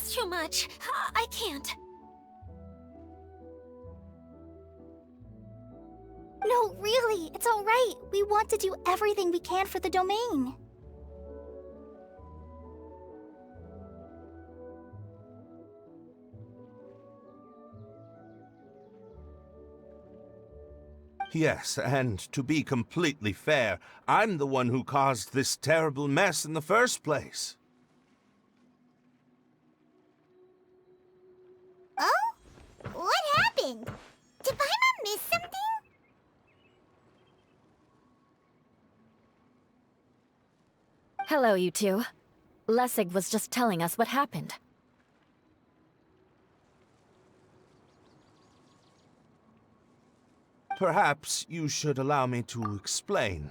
That's too much. I can't. No, really, it's all right. We want to do everything we can for the domain. Yes, and to be completely fair, I'm the one who caused this terrible mess in the first place. Oh? What happened? Did Paimon miss something? Hello, you two. Lessig was just telling us what happened. Perhaps you should allow me to explain.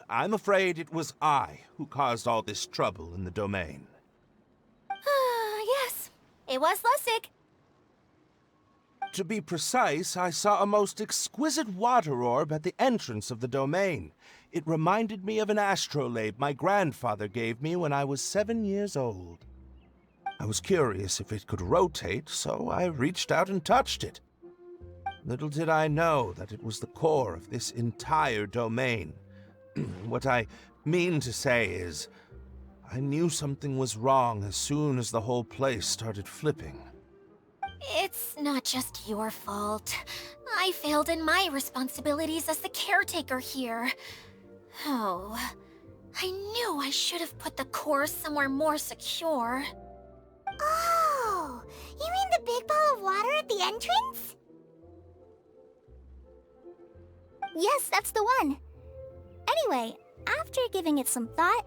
I'm afraid it was I who caused all this trouble in the domain. Yes, it was Lessig. To be precise, I saw a most exquisite water orb at the entrance of the domain. It reminded me of an astrolabe my grandfather gave me when I was 7 years old. I was curious if it could rotate, so I reached out and touched it. Little did I know that it was the core of this entire domain. What I mean to say is, I knew something was wrong as soon as the whole place started flipping. It's not just your fault. I failed in my responsibilities as the caretaker here. Oh, I knew I should have put the core somewhere more secure. Oh, you mean the big ball of water at the entrance? Yes, that's the one. Anyway, after giving it some thought,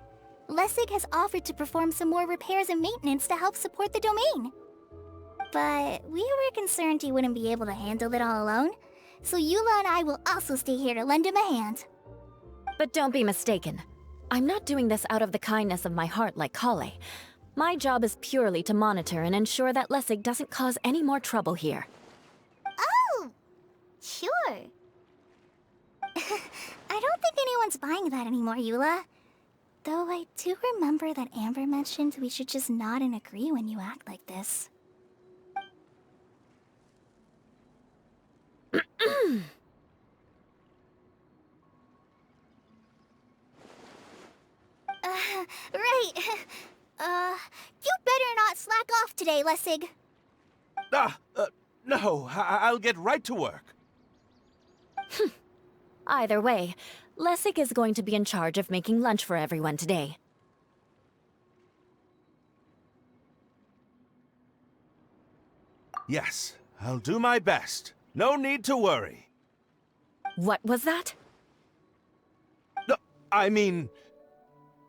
Lessig has offered to perform some more repairs and maintenance to help support the domain. But we were concerned he wouldn't be able to handle it all alone, so Eula and I will also stay here to lend him a hand. But don't be mistaken. I'm not doing this out of the kindness of my heart like Kale. My job is purely to monitor and ensure that Lessig doesn't cause any more trouble here. Oh, sure. I don't think anyone's buying that anymore, Eula. Though I do remember that Amber mentioned we should just nod and agree when you act like this. Right. You better not slack off today, Lessig. No, I'll get right to work. Either way, Lessig is going to be in charge of making lunch for everyone today. Yes, I'll do my best. No need to worry. What was that? No, I mean,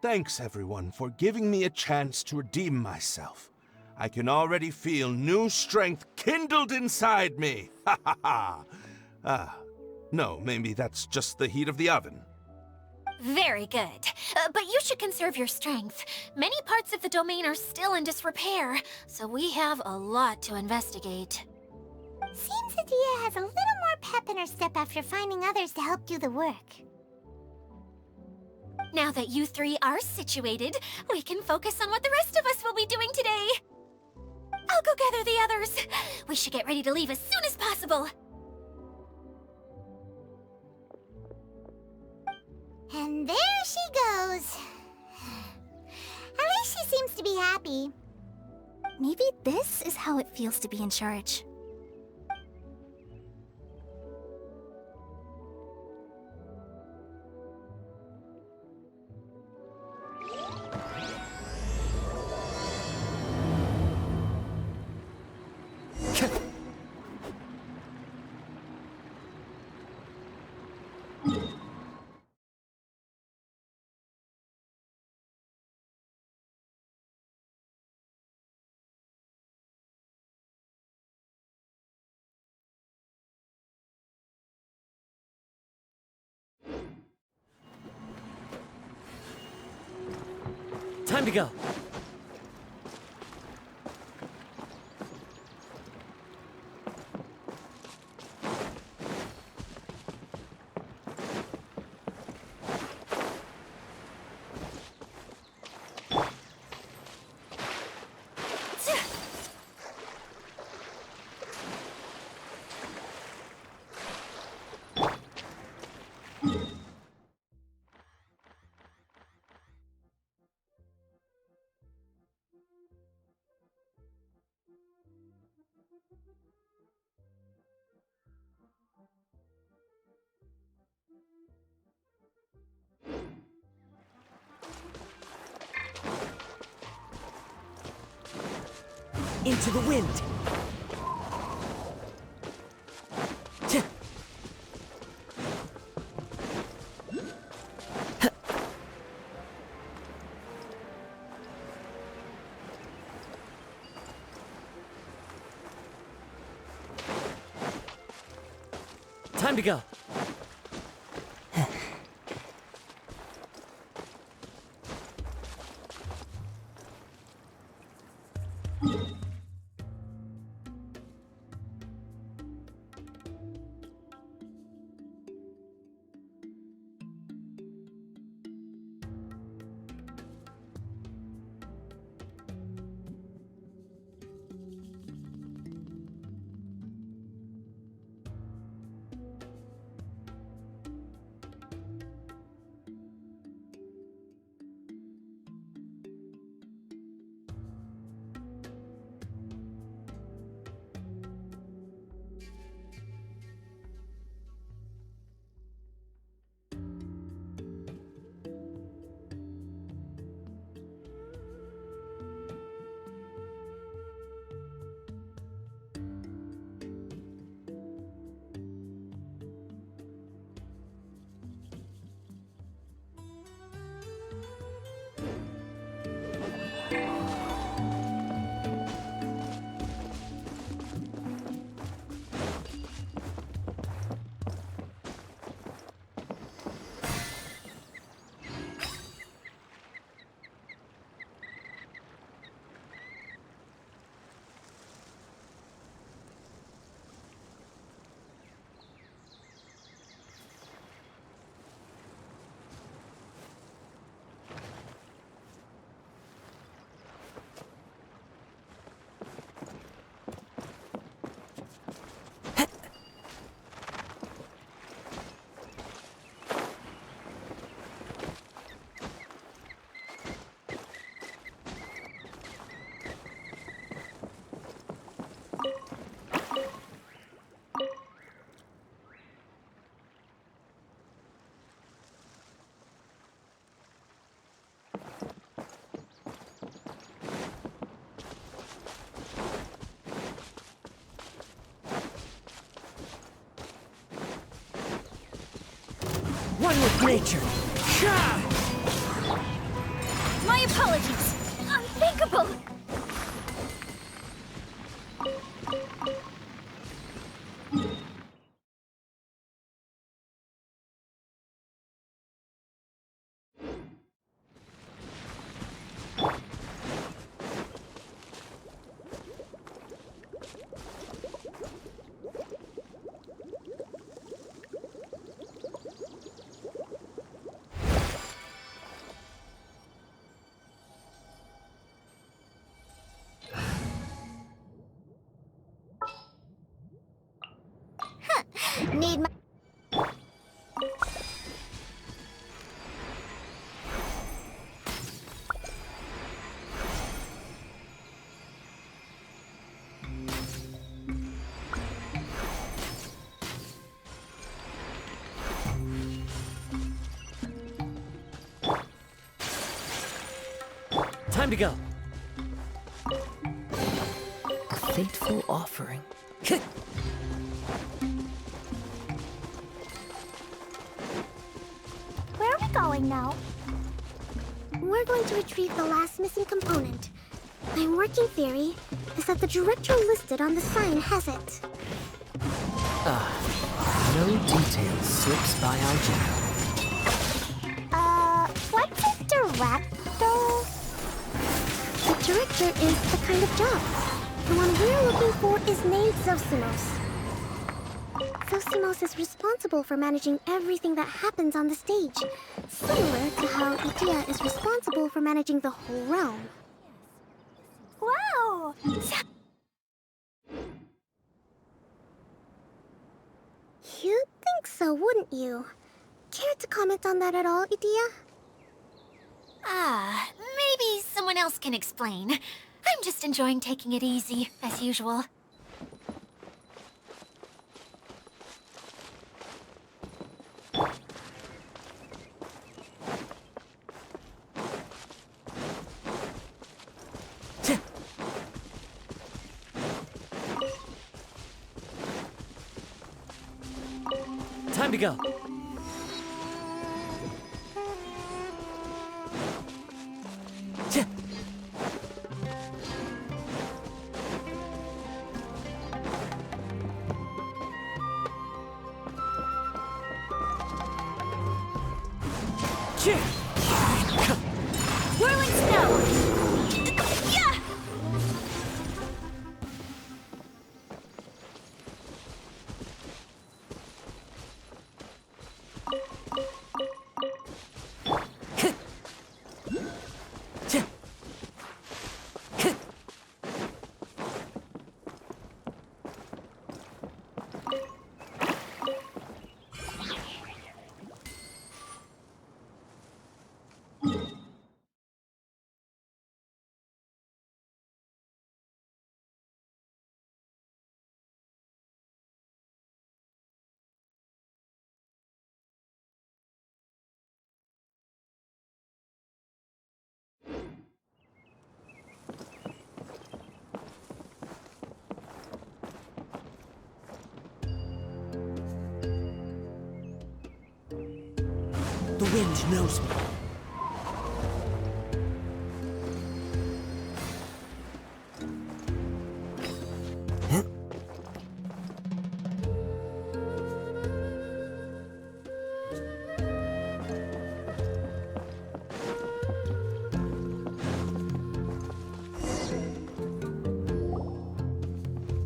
thanks everyone for giving me a chance to redeem myself. I can already feel new strength kindled inside me. Ha ha ha. No, maybe that's just the heat of the oven. Very good. But you should conserve your strength. Many parts of the domain are still in disrepair, so we have a lot to investigate. Seems Idyia has a little more pep in her step after finding others to help do the work. Now that you three are situated, we can focus on what the rest of us will be doing today. I'll go gather the others. We should get ready to leave as soon as possible. And there she goes. At least she seems to be happy. Maybe this is how it feels to be in charge. Time to go. Into the wind! Time to go! One with nature! My apologies! Unthinkable! Need my... Time to go! A fateful offering. Where are we going now? We're going to retrieve the last missing component. My working theory is that the director listed on the sign has it. No detail slips by our general. What's a director? The director is the kind of job. The one we're looking for is named Zosimos. Zosimos is responsible for managing everything that happens on the stage, similar to how Idyia is responsible for managing the whole realm. Wow! You'd think so, wouldn't you? Care to comment on that at all, Idyia? Maybe someone else can explain. I'm just enjoying taking it easy, as usual. Time to go. Tch. Tch. Whirling snow! Yeah! Tch. The wind knows me.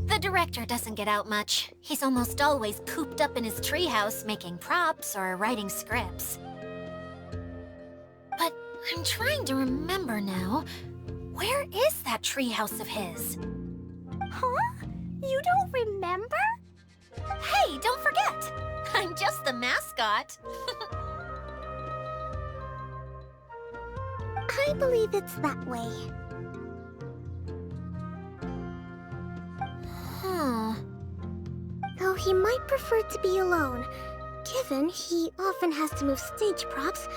The director doesn't get out much. He's almost always cooped up in his treehouse making props or writing scripts. But I'm trying to remember now. Where is that treehouse of his? Huh? You don't remember? Hey, don't forget! I'm just the mascot. I believe it's that way. Huh. Though he might prefer to be alone, given he often has to move stage props,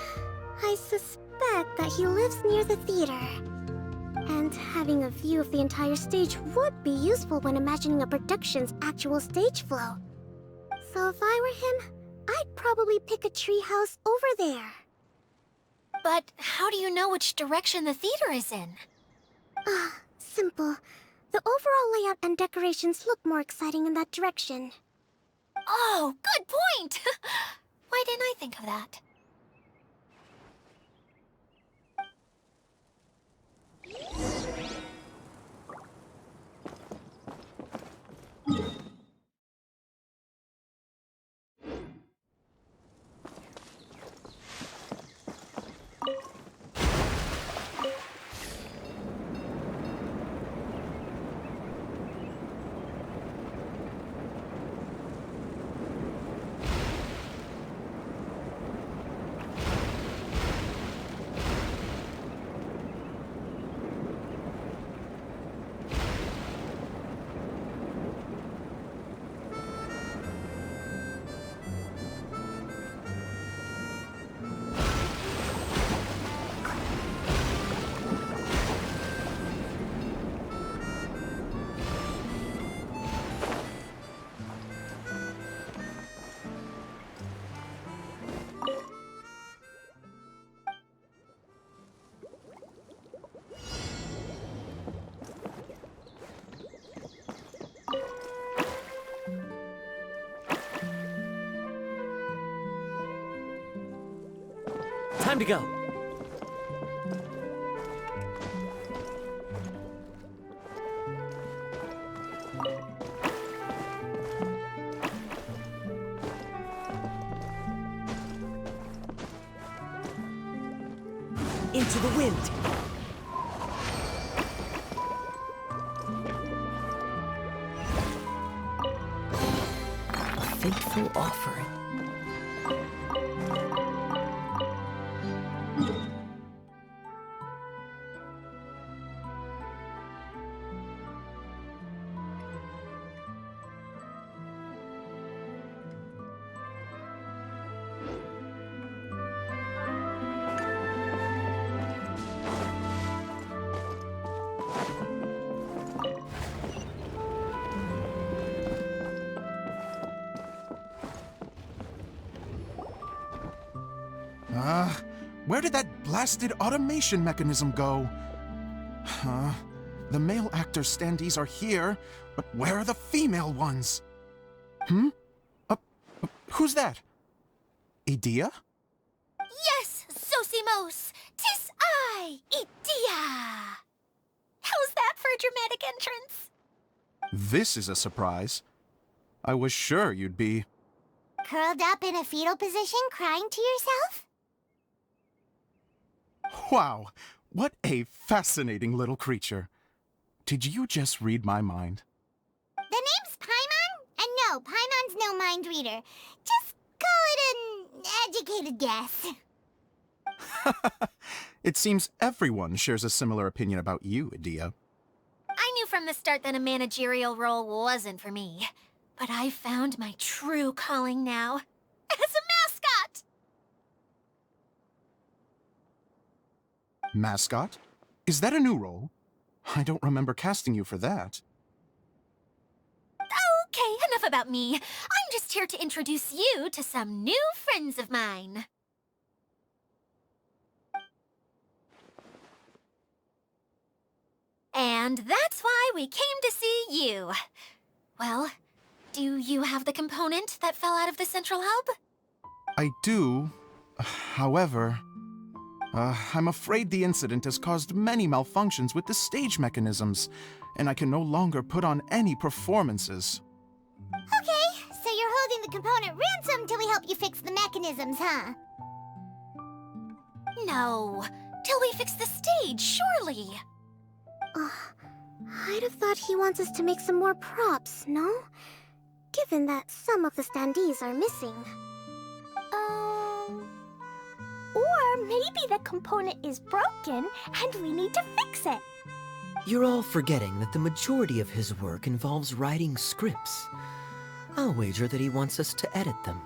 I suspect that he lives near the theater. And having a view of the entire stage would be useful when imagining a production's actual stage flow. So if I were him, I'd probably pick a treehouse over there. But how do you know which direction the theater is in? Simple. The overall layout and decorations look more exciting in that direction. Oh, good point! Why didn't I think of that? Time to go. Into the wind. A fateful offering. Where did that blasted automation mechanism go? The male actor standees are here, but where are the female ones? Who's that? Idyia? Yes, Zosimos! 'Tis I, Idyia! How's that for a dramatic entrance? This is a surprise. I was sure you'd be... Curled up in a fetal position, crying to yourself? Wow, what a fascinating little creature. Did you just read my mind? The name's Paimon? And no, Paimon's no mind reader. Just call it an educated guess. It seems everyone shares a similar opinion about you, Idyia. I knew from the start that a managerial role wasn't for me. But I found my true calling now. As a mascot! Mascot? Is that a new role? I don't remember casting you for that. Okay, enough about me. I'm just here to introduce you to some new friends of mine. And that's why we came to see you. Well, do you have the component that fell out of the central hub? I do. However, I'm afraid the incident has caused many malfunctions with the stage mechanisms, and I can no longer put on any performances. Okay, so you're holding the component ransom till we help you fix the mechanisms, huh? No, till we fix the stage, surely. I'd have thought he wants us to make some more props, no? Given that some of the standees are missing. Or maybe the component is broken and we need to fix it. You're all forgetting that the majority of his work involves writing scripts. I'll wager that he wants us to edit them.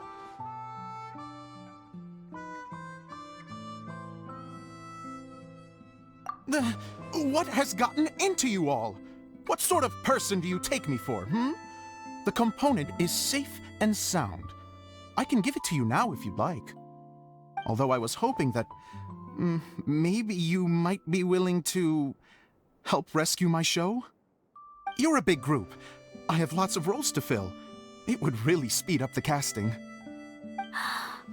What has gotten into you all? What sort of person do you take me for, The component is safe and sound. I can give it to you now if you'd like. Although I was hoping that maybe you might be willing to help rescue my show? You're a big group. I have lots of roles to fill. It would really speed up the casting.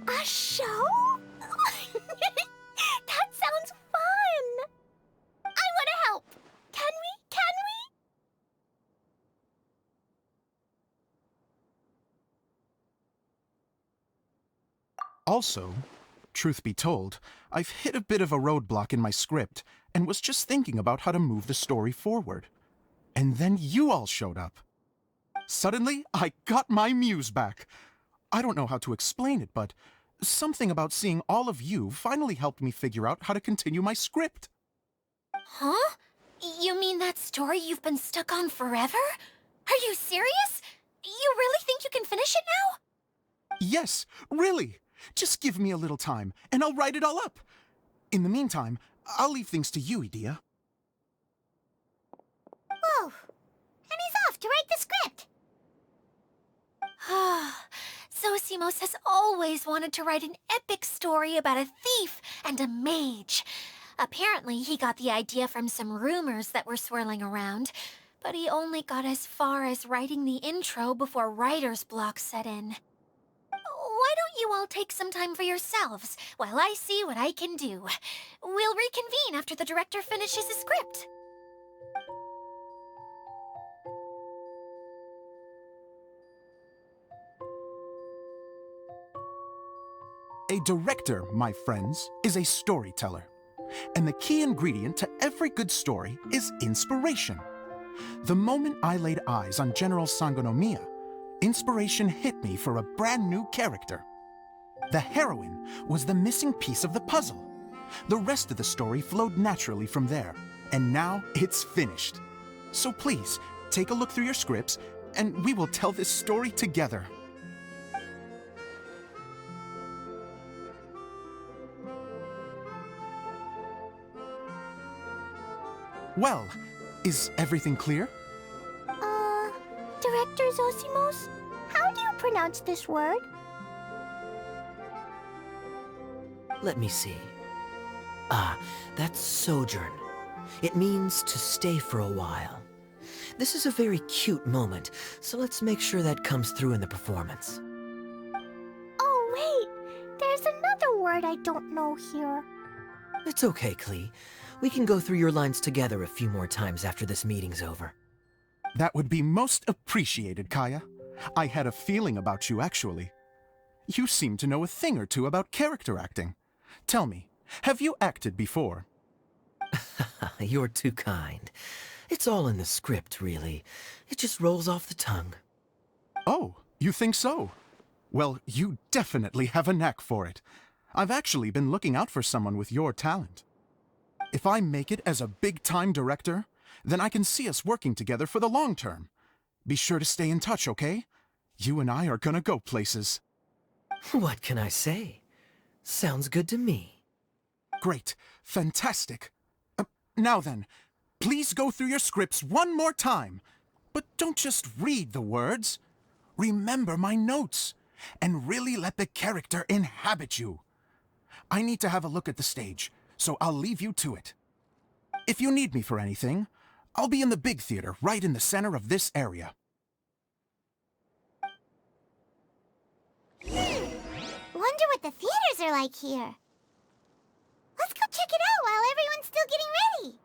A show? That sounds fun! I want to help! Can we? Can we? Also, truth be told, I've hit a bit of a roadblock in my script and was just thinking about how to move the story forward. And then you all showed up. Suddenly, I got my muse back. I don't know how to explain it, but something about seeing all of you finally helped me figure out how to continue my script. Huh? You mean that story you've been stuck on forever? Are you serious? You really think you can finish it now? Yes, really. Just give me a little time, and I'll write it all up. In the meantime, I'll leave things to you, Idyia. Whoa! And he's off to write the script! Zosimos has always wanted to write an epic story about a thief and a mage. Apparently, he got the idea from some rumors that were swirling around, but he only got as far as writing the intro before writer's block set in. Why don't you all take some time for yourselves while I see what I can do? We'll reconvene after the director finishes his script. A director, my friends, is a storyteller. And the key ingredient to every good story is inspiration. The moment I laid eyes on General Sangonomiya, inspiration hit me for a brand new character. The heroine was the missing piece of the puzzle. The rest of the story flowed naturally from there, and now it's finished. So please, take a look through your scripts, and we will tell this story together. Well, is everything clear? Director Zosimos, how do you pronounce this word? Let me see. Ah, that's sojourn. It means to stay for a while. This is a very cute moment, so let's make sure that comes through in the performance. Oh, wait! There's another word I don't know here. It's okay, Klee. We can go through your lines together a few more times after this meeting's over. That would be most appreciated, Kaya. I had a feeling about you, actually. You seem to know a thing or two about character acting. Tell me, have you acted before? You're too kind. It's all in the script, really. It just rolls off the tongue. Oh, you think so? Well, you definitely have a knack for it. I've actually been looking out for someone with your talent. If I make it as a big-time director, then I can see us working together for the long term. Be sure to stay in touch, okay? You and I are gonna go places. What can I say? Sounds good to me. Great. Fantastic. Now then, please go through your scripts one more time. But don't just read the words. Remember my notes, and really let the character inhabit you. I need to have a look at the stage, so I'll leave you to it. If you need me for anything, I'll be in the big theater right in the center of this area. Wonder what the theaters are like here. Let's go check it out while everyone's still getting ready.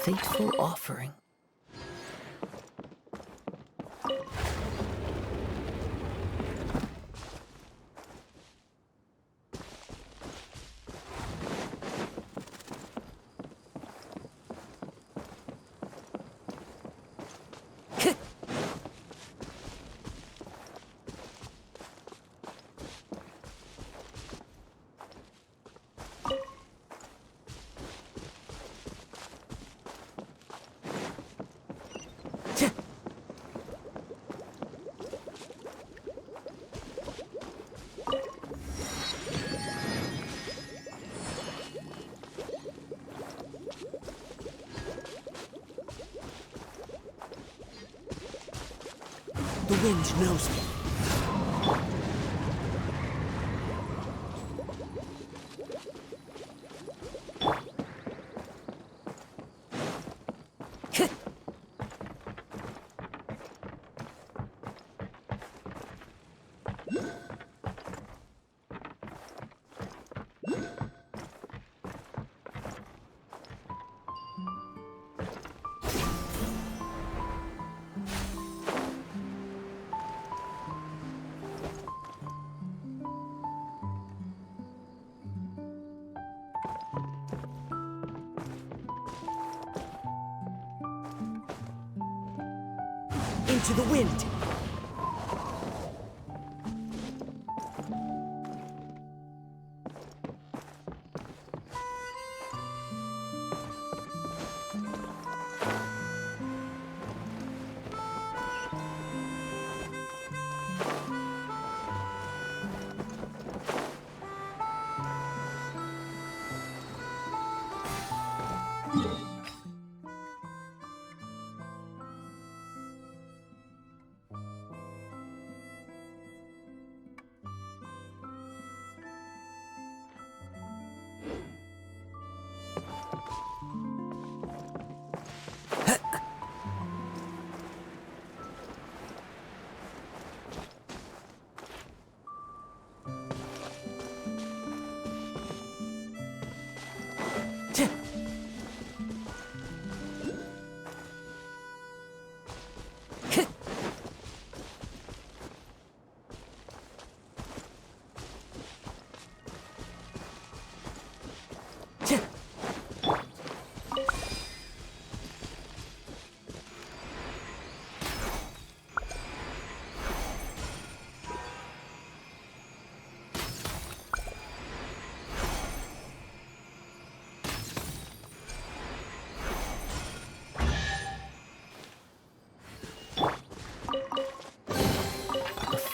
Fateful offering. The wind knows me. Into the wind!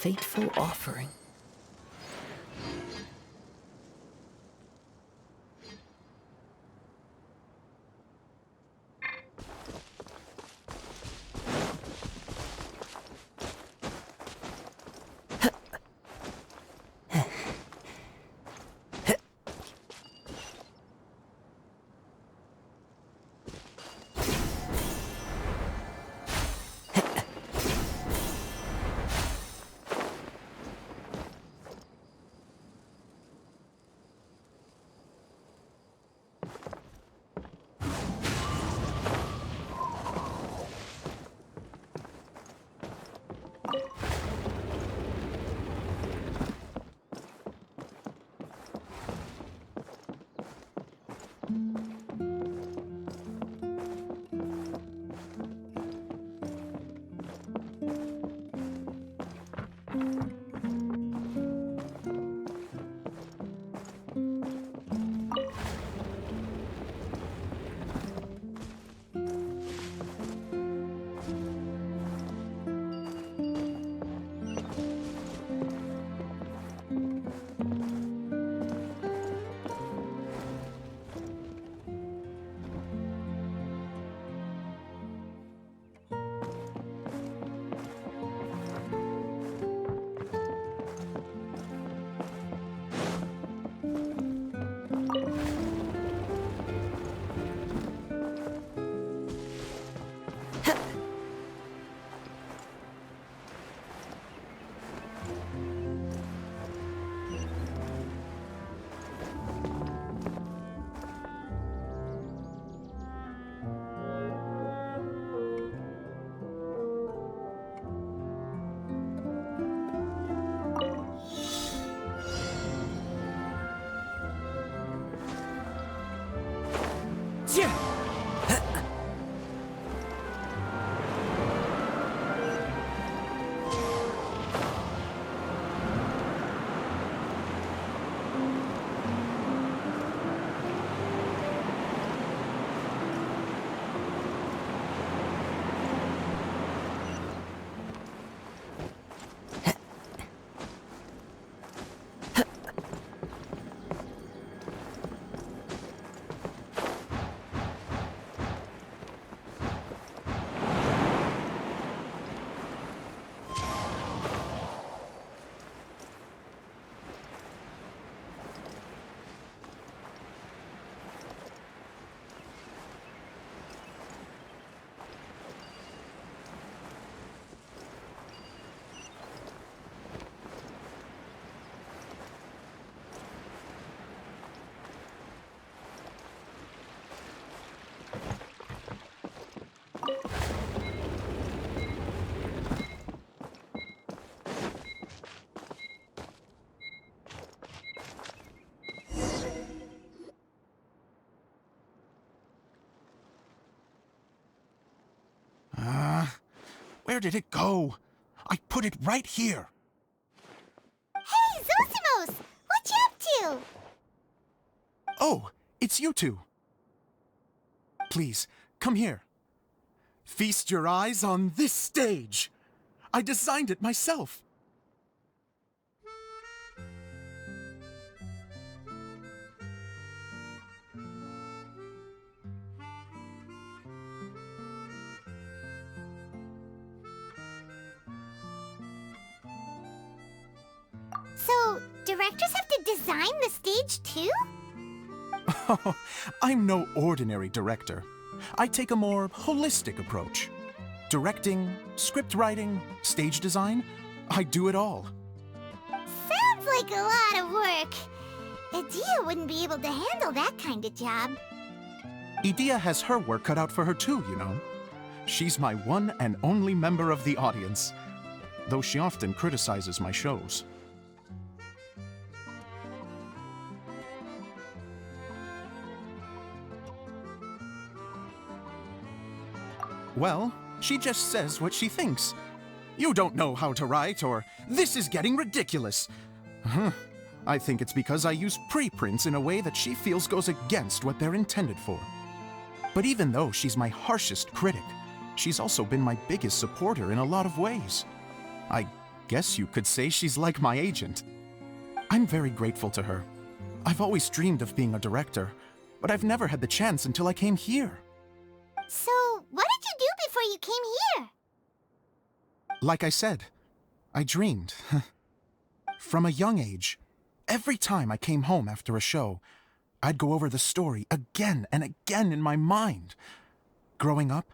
fateful offering. Where did it go? I put it right here. Hey, Zosimos! What you up to? Oh, it's you two. Please, come here. Feast your eyes on this stage. I designed it myself. So, directors have to design the stage too? Oh, I'm no ordinary director. I take a more holistic approach. Directing, script writing, stage design, I do it all. Sounds like a lot of work. Idyia wouldn't be able to handle that kind of job. Idyia has her work cut out for her too, you know. She's my one and only member of the audience, though she often criticizes my shows. Well, she just says what she thinks. You don't know how to write, or this is getting ridiculous. I think it's because I use preprints in a way that she feels goes against what they're intended for. But even though she's my harshest critic, she's also been my biggest supporter in a lot of ways. I Guess you could say she's like my agent. I'm very grateful to her. I've always dreamed of being a director, but I've never had the chance until I came here. So, what did you do before you came here? Like I said, I dreamed. From a young age, every time I came home after a show, I'd go over the story again and again in my mind. Growing up,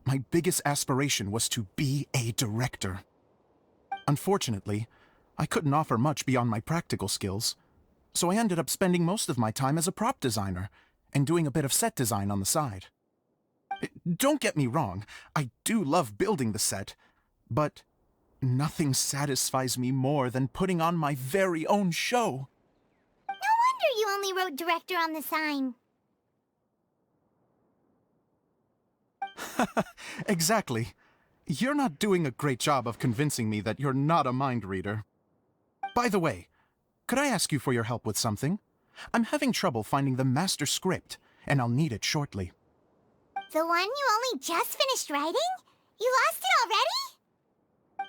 my biggest aspiration was to be a director. Unfortunately, I couldn't offer much beyond my practical skills, so I ended up spending most of my time as a prop designer and doing a bit of set design on the side. Don't get me wrong, I do love building the set, but nothing satisfies me more than putting on my very own show. No wonder you only wrote director on the sign. Exactly. You're not doing a great job of convincing me that you're not a mind reader. By the way, could I ask you for your help with something? I'm having trouble finding the master script, and I'll need it shortly. The one you only just finished writing? You lost it already?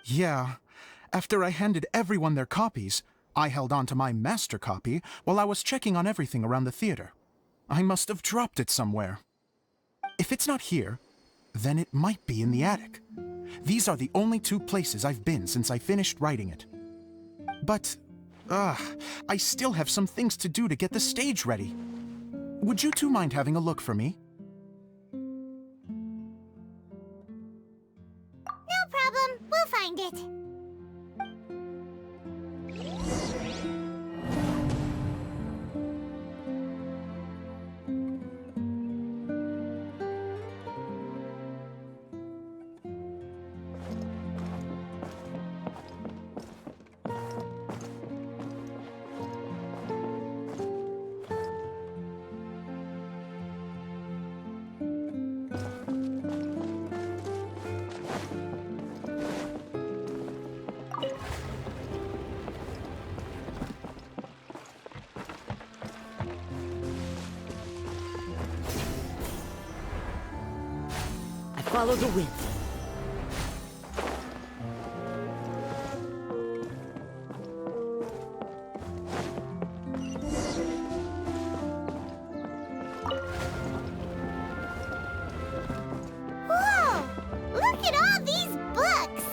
Yeah. After I handed everyone their copies, I held on to my master copy while I was checking on everything around the theater. I must have dropped it somewhere. If it's not here, then it might be in the attic. These are the only two places I've been since I finished writing it. But, I still have some things to do to get the stage ready. Would you two mind having a look for me? No problem, we'll find it. Follow the wind. Whoa! Look at all these books!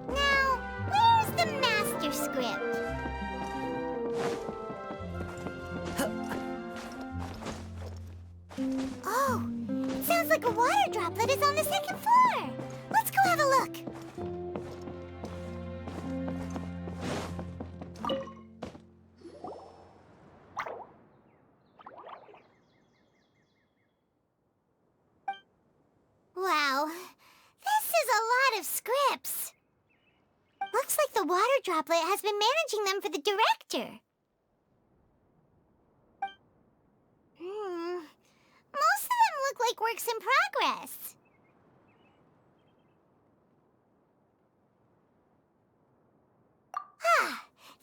Now, where's the master script? Oh! Sounds like a water droplet is on the second floor. Let's go have a look. Wow, this is a lot of scripts. Looks like the water droplet has been managing them for the director. Most of them look like works in progress.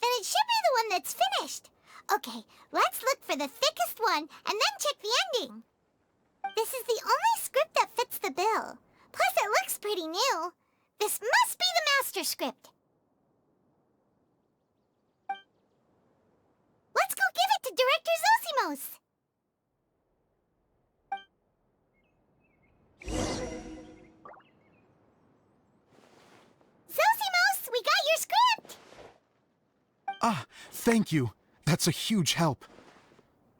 Then it should be the one that's finished. Okay, let's look for the thickest one and then check the ending. This is the only script that fits the bill. Plus, it looks pretty new. This must be the master script. Let's go give it to Director Zosimos. Zosimos, we got your script! Thank you. That's a huge help.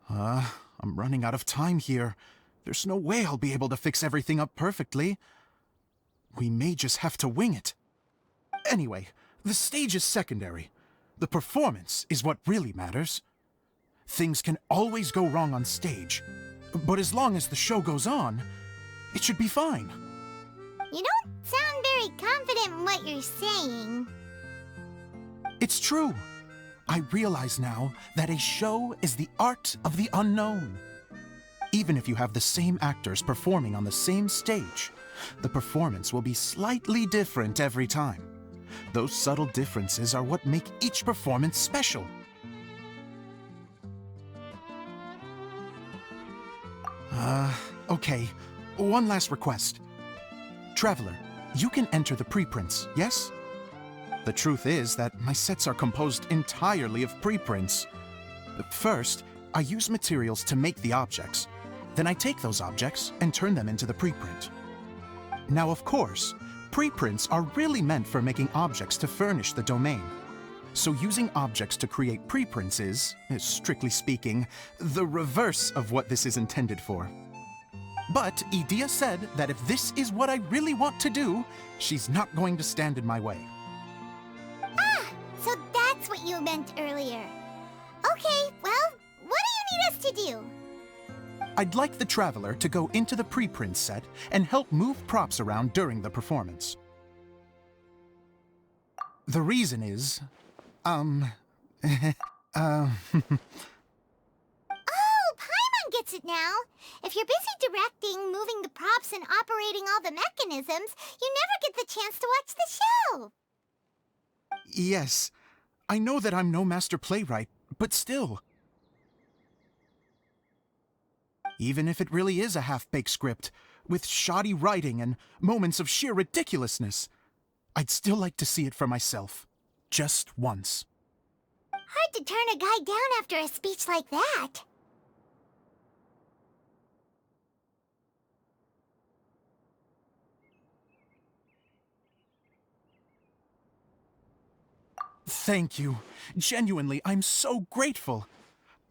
I'm running out of time here. There's no way I'll be able to fix everything up perfectly. We may just have to wing it. Anyway, the stage is secondary. The performance is what really matters. Things can always go wrong on stage, but as long as the show goes on, it should be fine. You don't sound very confident in what you're saying. It's true. I realize now that a show is the art of the unknown. Even if you have the same actors performing on the same stage, the performance will be slightly different every time. Those subtle differences are what make each performance special. Okay. One last request. Traveler, you can enter the preprints, yes? The truth is that my sets are composed entirely of preprints. First, I use materials to make the objects. Then I take those objects and turn them into the preprint. Now, of course, preprints are really meant for making objects to furnish the domain. So using objects to create preprints is, strictly speaking, the reverse of what this is intended for. But Idyia said that if this is what I really want to do, she's not going to stand in my way. Ah, so that's what you meant earlier. Okay, well, what do you need us to do? I'd like the Traveler to go into the preprint set and help move props around during the performance. The reason is, Oh, Paimon gets it now. If you're busy directing, moving the props, and operating all the mechanisms, you never get the chance to watch the show. Yes, I know that I'm no master playwright, but still. Even if it really is a half-baked script, with shoddy writing and moments of sheer ridiculousness, I'd still like to see it for myself. Just once. Hard to turn a guy down after a speech like that. Thank you. Genuinely, I'm so grateful.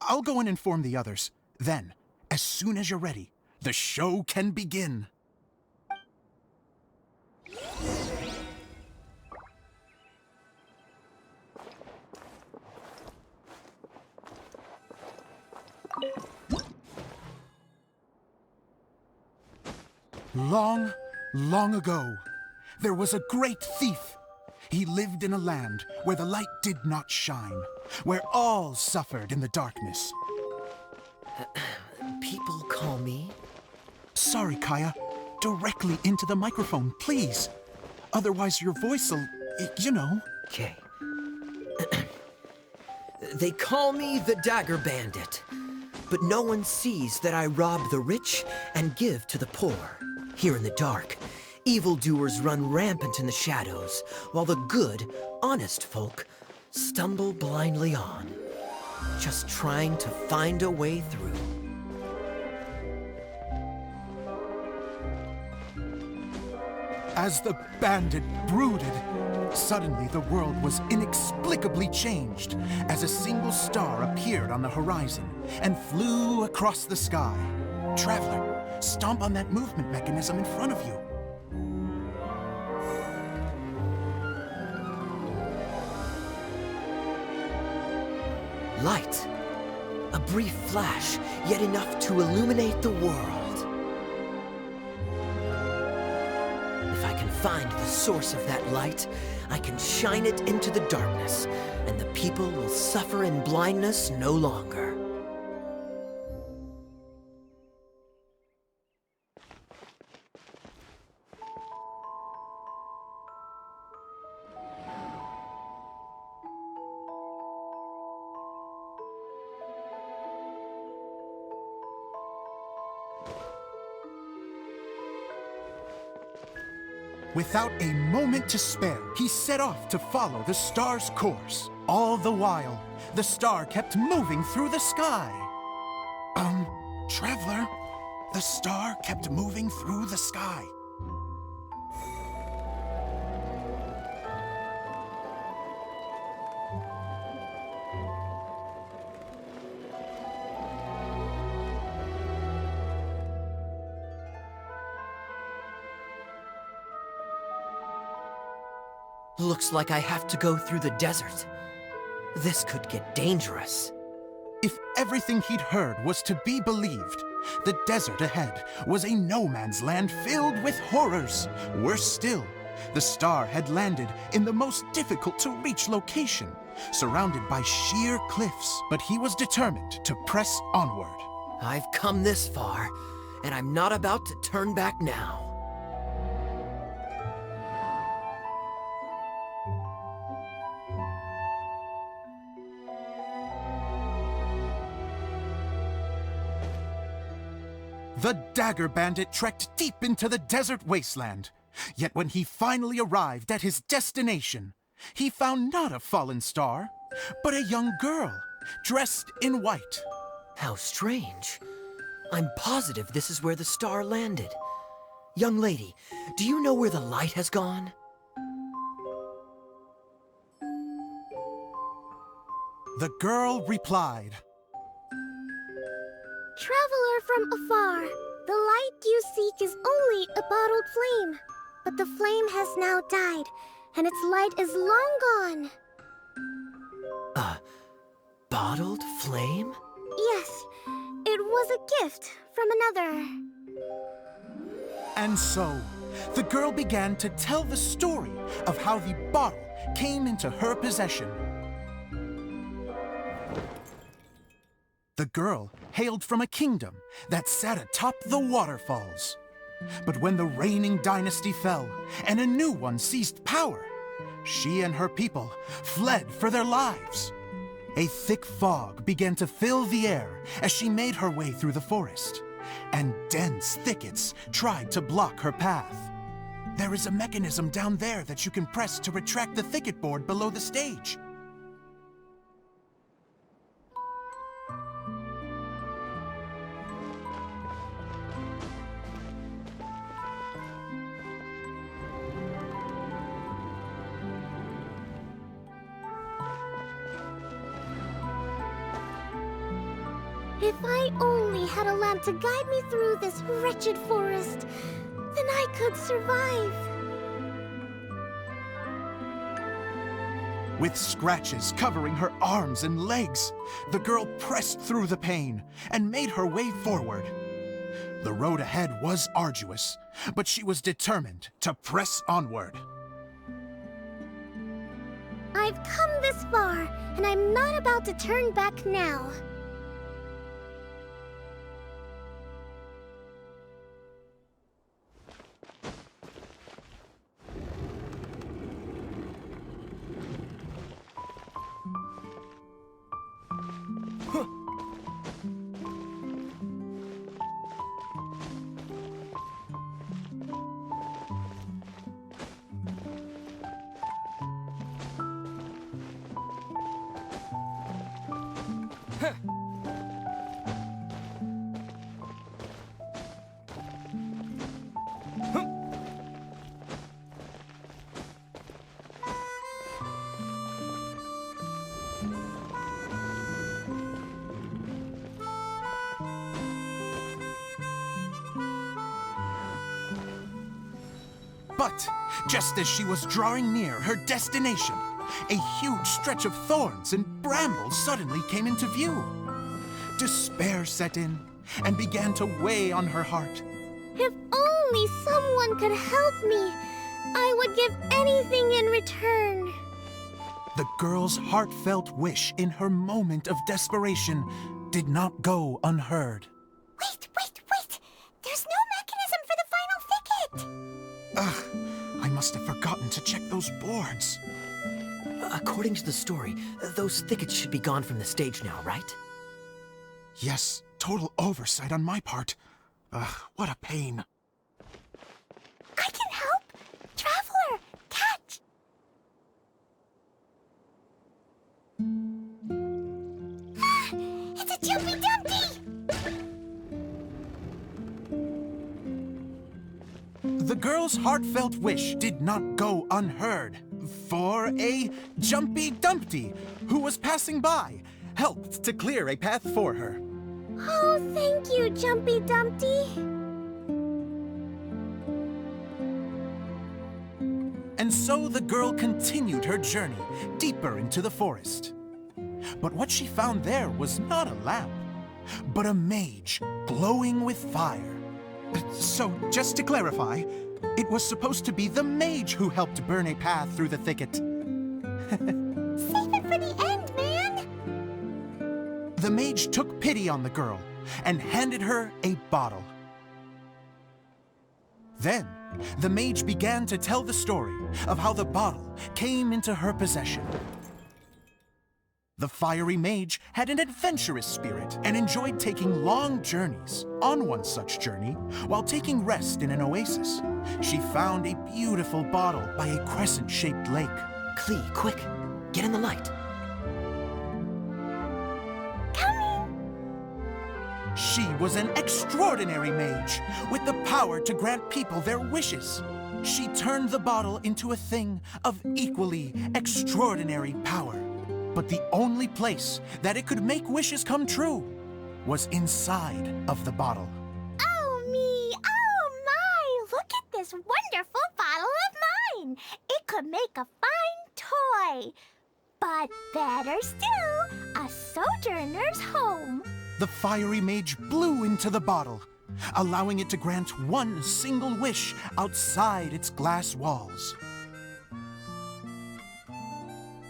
I'll go and inform the others. Then, as soon as you're ready, the show can begin. Long, long ago, there was a great thief. He lived in a land where the light did not shine, where all suffered in the darkness. People call me... Sorry, Kaya. Directly into the microphone, please. Otherwise your voice'll, you know. Okay. They call me the Dagger Bandit, but no one sees that I rob the rich and give to the poor. Here in the dark, evildoers run rampant in the shadows, while the good, honest folk stumble blindly on, just trying to find a way through. As the bandit brooded, suddenly the world was inexplicably changed as a single star appeared on the horizon and flew across the sky. Traveler, stomp on that movement mechanism in front of you. Light. A brief flash, yet enough to illuminate the world. If I can find the source of that light, I can shine it into the darkness, and the people will suffer in blindness no longer. Without a moment to spare, he set off to follow the star's course. All the while, the star kept moving through the sky. Traveler, the star kept moving through the sky. Looks like I have to go through the desert. This could get dangerous. If everything he'd heard was to be believed, the desert ahead was a no-man's land filled with horrors. Worse still, the star had landed in the most difficult-to-reach location, surrounded by sheer cliffs. But he was determined to press onward. I've come this far, and I'm not about to turn back now. The Dagger Bandit trekked deep into the desert wasteland. Yet when he finally arrived at his destination, he found not a fallen star, but a young girl, dressed in white. How strange. I'm positive this is where the star landed. Young lady, do you know where the light has gone? The girl replied, Traveler from afar, the light you seek is only a bottled flame. But the flame has now died, and its light is long gone. A bottled flame? Yes, it was a gift from another. And so, the girl began to tell the story of how the bottle came into her possession. The girl hailed from a kingdom that sat atop the waterfalls. But when the reigning dynasty fell and a new one seized power, she and her people fled for their lives. A thick fog began to fill the air as she made her way through the forest, and dense thickets tried to block her path. There is a mechanism down there that you can press to retract the thicket board below the stage. If I only had a lamp to guide me through this wretched forest, then I could survive. With scratches covering her arms and legs, the girl pressed through the pain and made her way forward. The road ahead was arduous, but she was determined to press onward. I've come this far, and I'm not about to turn back now. But just as she was drawing near her destination, a huge stretch of thorns and brambles suddenly came into view. Despair set in and began to weigh on her heart. If only someone could help me, I would give anything in return. The girl's heartfelt wish in her moment of desperation did not go unheard. Wait! There's no mechanism for the final thicket! Ugh, I must have forgotten to check those boards. According to the story, those thickets should be gone from the stage now, right? Yes, total oversight on my part. Ugh, what a pain. I can help! Traveler, catch! It's a Jumpy Dumpty! The girl's heartfelt wish did not go unheard, for a Jumpy Dumpty, who was passing by, helped to clear a path for her. Oh, thank you, Jumpy Dumpty. And so the girl continued her journey deeper into the forest. But what she found there was not a lamp, but a mage glowing with fire. So, just to clarify, it was supposed to be the mage who helped burn a path through the thicket. Save it for the end, man! The mage took pity on the girl and handed her a bottle. Then, the mage began to tell the story of how the bottle came into her possession. The fiery mage had an adventurous spirit and enjoyed taking long journeys. On one such journey, while taking rest in an oasis, she found a beautiful bottle by a crescent-shaped lake. Klee, quick! Get in the light. She was an extraordinary mage, with the power to grant people their wishes. She turned the bottle into a thing of equally extraordinary power. But the only place that it could make wishes come true was inside of the bottle. Oh me! Oh my! Look at this wonderful bottle of mine! It could make a fine toy. But better still, a sojourner's home. The fiery mage blew into the bottle, allowing it to grant one single wish outside its glass walls.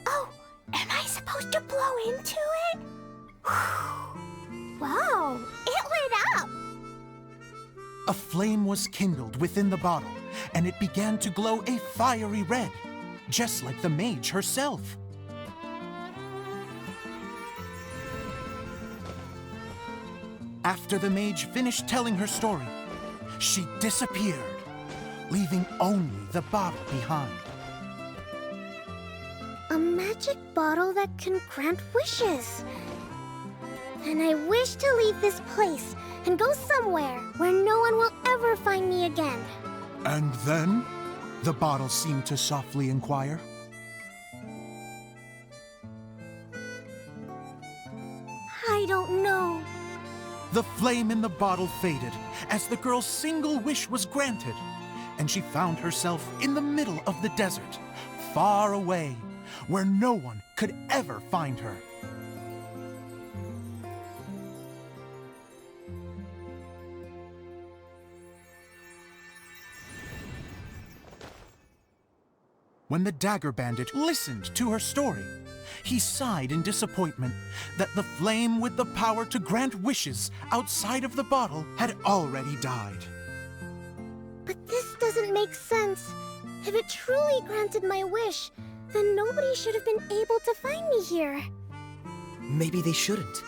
Oh, am I supposed to blow into it? Whoa, it lit up! A flame was kindled within the bottle, and it began to glow a fiery red, just like the mage herself. After the mage finished telling her story, she disappeared, leaving only the bottle behind. A magic bottle that can grant wishes. And I wish to leave this place and go somewhere where no one will ever find me again. And then, the bottle seemed to softly inquire. I don't know. The flame in the bottle faded as the girl's single wish was granted, and she found herself in the middle of the desert, far away, where no one could ever find her. When the Dagger Bandit listened to her story, he sighed in disappointment that the flame with the power to grant wishes outside of the bottle had already died. But this doesn't make sense. If it truly granted my wish, then nobody should have been able to find me here. Maybe they shouldn't.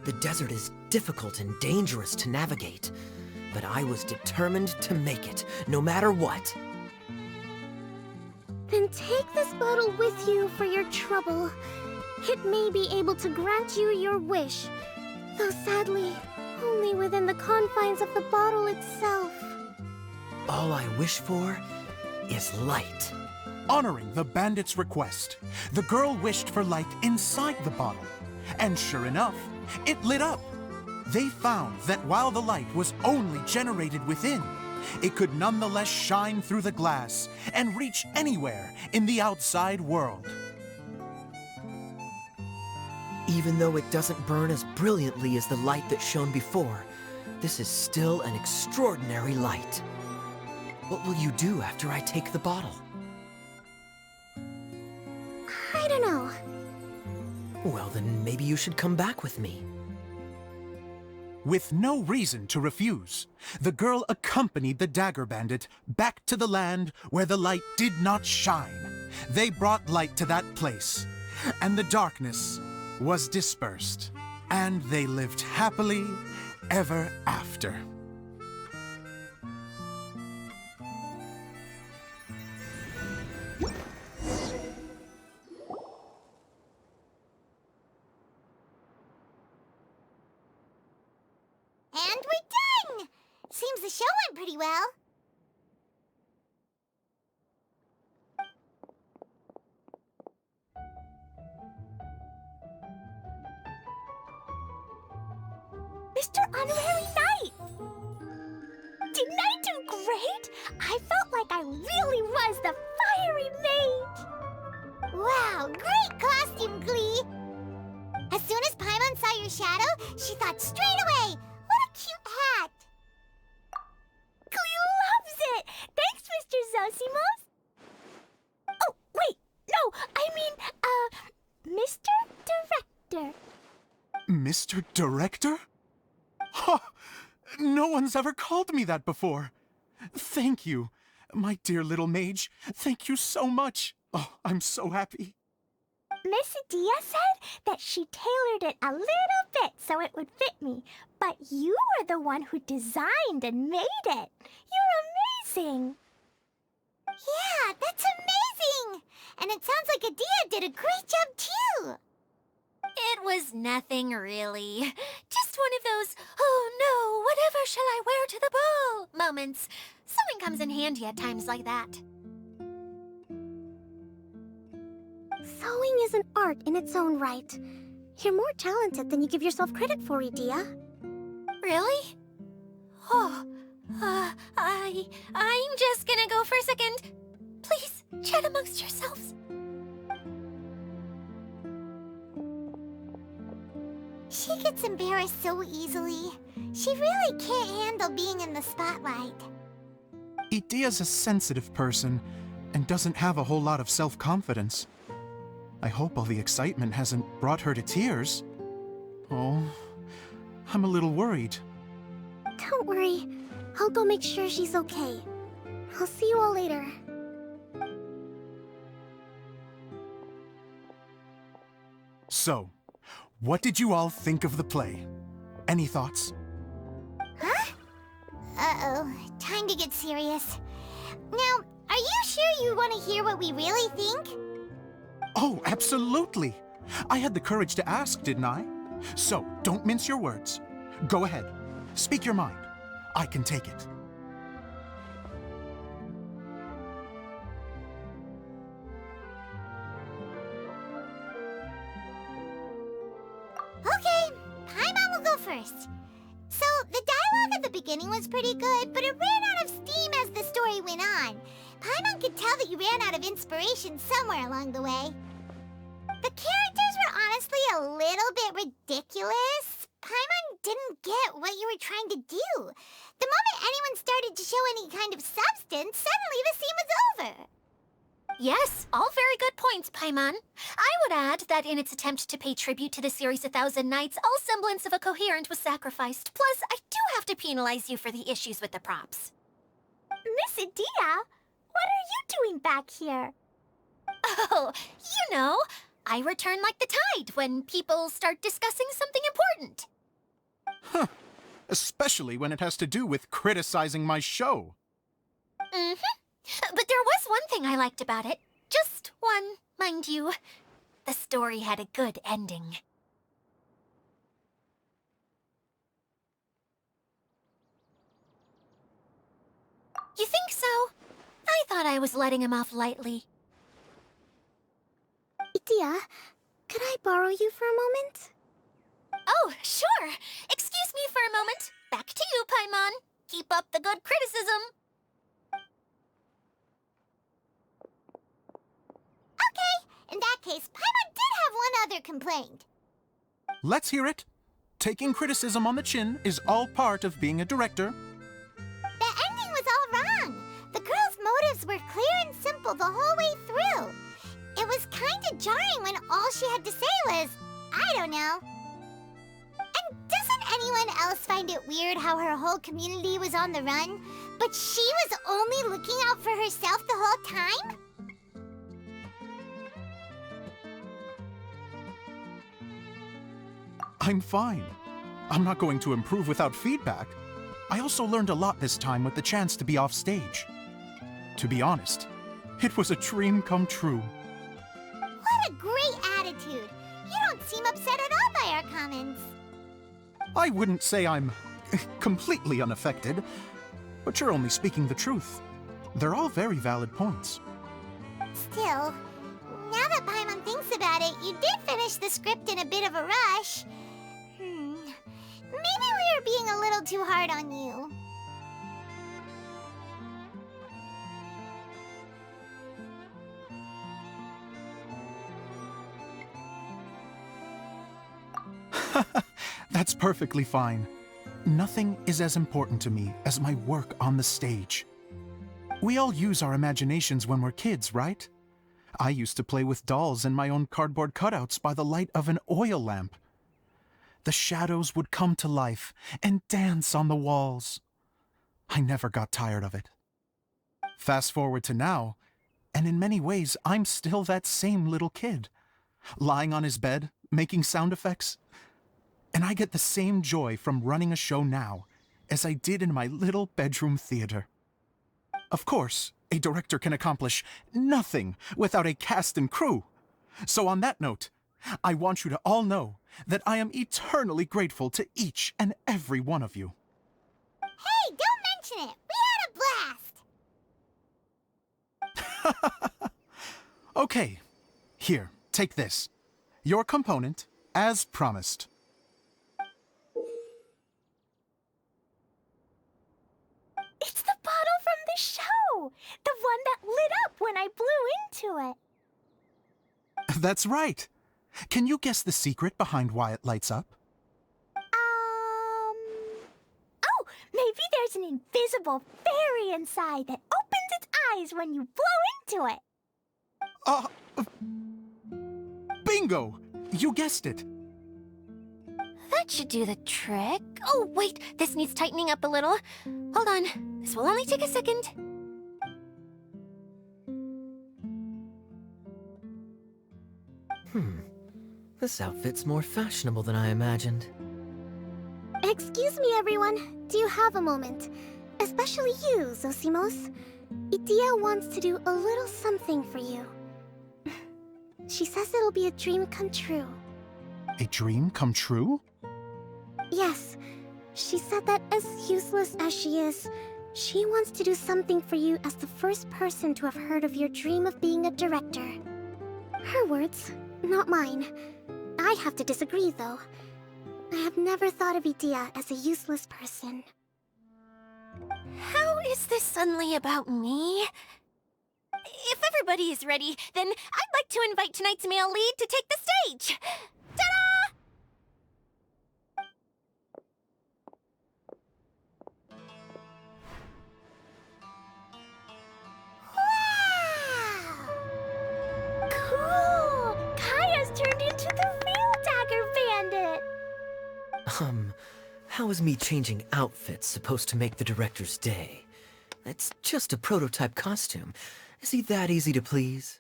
The desert is difficult and dangerous to navigate, but I was determined to make it, no matter what. Then take this bottle with you for your trouble. It may be able to grant you your wish, though sadly, only within the confines of the bottle itself. All I wish for is light. Honoring the bandit's request, the girl wished for light inside the bottle, and sure enough, it lit up. They found that while the light was only generated within, it could nonetheless shine through the glass and reach anywhere in the outside world. Even though it doesn't burn as brilliantly as the light that shone before, this is still an extraordinary light. What will you do after I take the bottle? I don't know. Well, then maybe you should come back with me. With no reason to refuse, the girl accompanied the Dagger Bandit back to the land where the light did not shine. They brought light to that place, and the darkness was dispersed, and they lived happily ever after. And we're done! Seems the show went pretty well. Mr. Honorary Knight! Didn't I do great? I felt like I really was the fiery mage! Wow, great costume, Klee! As soon as Paimon saw your shadow, she thought straight away, what a cute hat! Klee loves it! Thanks, Mr. Zosimos! Oh, wait, no, I mean, Mr. Director. Mr. Director? Ha! No one's ever called me that before. Thank you, my dear little mage. Thank you so much. Oh, I'm so happy. Miss Idyia said that she tailored it a little bit so it would fit me, but you were the one who designed and made it. You're amazing. Yeah, that's amazing! And it sounds did a great job too! It was nothing really. Just one of those, oh no, whatever shall I wear to the ball moments. Sewing comes in handy at times like that. Sewing is an art in its own right. You're more talented than you give yourself credit for, Idyia. Really? Oh, I'm just gonna go for a second. Please, chat amongst yourselves. She gets embarrassed so easily. She really can't handle being in the spotlight. Idyia's a sensitive person and doesn't have a whole lot of self-confidence. I hope all the excitement hasn't brought her to tears. Oh, I'm a little worried. Don't worry. I'll go make sure she's okay. I'll see you all later. So, what did you all think of the play? Any thoughts? Huh? Uh-oh. Time to get serious. Now, are you sure you want to hear what we really think? Oh, absolutely! I had the courage to ask, didn't I? So, don't mince your words. Go ahead. Speak your mind. I can take it. Okay, Paimon will go first. So, the dialogue at the beginning was pretty good, but it ran out of steam as the story went on. Paimon could tell that you ran out of inspiration somewhere along the way. The characters were honestly a little bit ridiculous. Paimon didn't get what you were trying to do. The moment anyone started to show any kind of substance, suddenly the scene was over. Yes, all very good points, Paimon. I would add that in its attempt to pay tribute to the series 1,000 Nights, all semblance of a coherent was sacrificed. Plus, I do have to penalize you for the issues with the props. Miss Idyia, what are you doing back here? Oh, you know, I return like the tide when people start discussing something important. Huh. Especially when it has to do with criticizing my show. But there was one thing I liked about it. Just one, mind you. The story had a good ending. You think so? I thought I was letting him off lightly. Idyia, could I borrow you for a moment? Oh, sure. Excuse me for a moment. Back to you, Paimon. Keep up the good criticism. Okay, in that case, Paimon did have one other complaint. Let's hear it. Taking criticism on the chin is all part of being a director. The ending was all wrong. The girl's motives were clear and simple the whole way through. It was kinda jarring when all she had to say was, I don't know. And doesn't anyone else find it weird how her whole community was on the run, but she was only looking out for herself the whole time? I'm fine. I'm not going to improve without feedback. I also learned a lot this time with the chance to be off stage. To be honest, it was a dream come true. What a great attitude! You don't seem upset at all by our comments. I wouldn't say I'm completely unaffected, but you're only speaking the truth. They're all very valid points. Still, now that Paimon thinks about it, you did finish the script in a bit of a rush. Maybe we were being a little too hard on you. That's perfectly fine. Nothing is as important to me as my work on the stage. We all use our imaginations when we're kids, right? I used to play with dolls and my own cardboard cutouts by the light of an oil lamp. The shadows would come to life and dance on the walls. I never got tired of it. Fast forward to now, and in many ways, I'm still that same little kid, lying on his bed, making sound effects. And I get the same joy from running a show now as I did in my little bedroom theater. Of course, a director can accomplish nothing without a cast and crew. So on that note, I want you to all know that I am eternally grateful to each and every one of you. Hey, don't mention it! We had a blast! Okay, here, take this. Your component, as promised. It's the bottle from the show! The one that lit up when I blew into it. That's right. Can you guess the secret behind why it lights up? Oh, maybe there's an invisible fairy inside that opens its eyes when you blow into it. Bingo! You guessed it. That should do the trick. Oh, wait, this needs tightening up a little. Hold on, this will only take a second. This outfit's more fashionable than I imagined. Excuse me, everyone. Do you have a moment? Especially you, Zosimos. Idyia wants to do a little something for you. She says it'll be a dream come true. A dream come true? Yes. She said that as useless as she is, she wants to do something for you as the first person to have heard of your dream of being a director. Her words, not mine. I have to disagree, though. I have never thought of Idyia as a useless person. How is this suddenly about me? If everybody is ready, then I'd like to invite tonight's male lead to take the stage. Ta-da! Wow! Cool! Kaya's turned into the real Dagger Bandit! How is me changing outfits supposed to make the director's day? It's just a prototype costume. Is he that easy to please?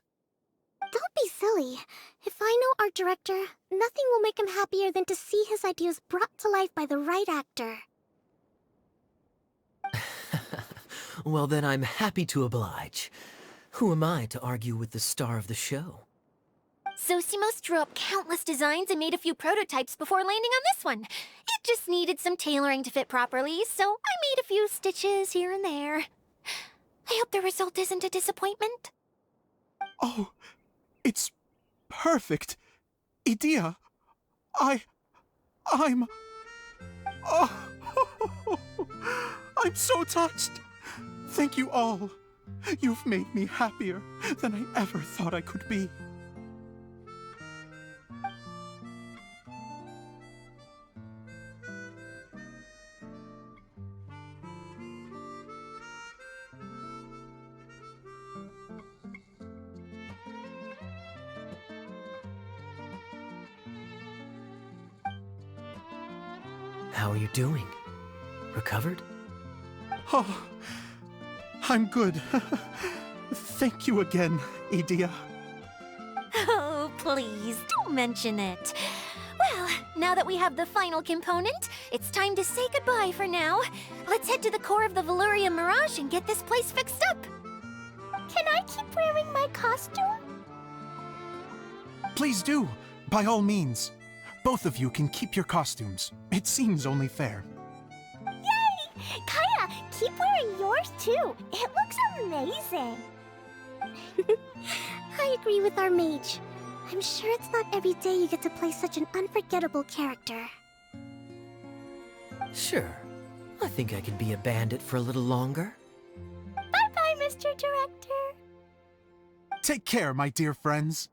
Don't be silly. If I know our director, nothing will make him happier than to see his ideas brought to life by the right actor. Well, then I'm happy to oblige. Who am I to argue with the star of the show? Zosimos drew up countless designs and made a few prototypes before landing on this one. It just needed some tailoring to fit properly, so I made a few stitches here and there. I hope the result isn't a disappointment. Oh, it's perfect. Idyia, I'm... Oh, I'm so touched. Thank you all. You've made me happier than I ever thought I could be. How are you doing? Recovered? Oh, I'm good. Thank you again, Idyia. Oh, please, don't mention it. Well, now that we have the final component, it's time to say goodbye for now. Let's head to the core of the Veluriyam Mirage and get this place fixed up. Can I keep wearing my costume? Please do, by all means. Both of you can keep your costumes. It seems only fair. Yay! Kaya, keep wearing yours too. It looks amazing. I agree with our mage. I'm sure it's not every day you get to play such an unforgettable character. Sure. I think I can be a bandit for a little longer. Bye-bye, Mr. Director. Take care, my dear friends.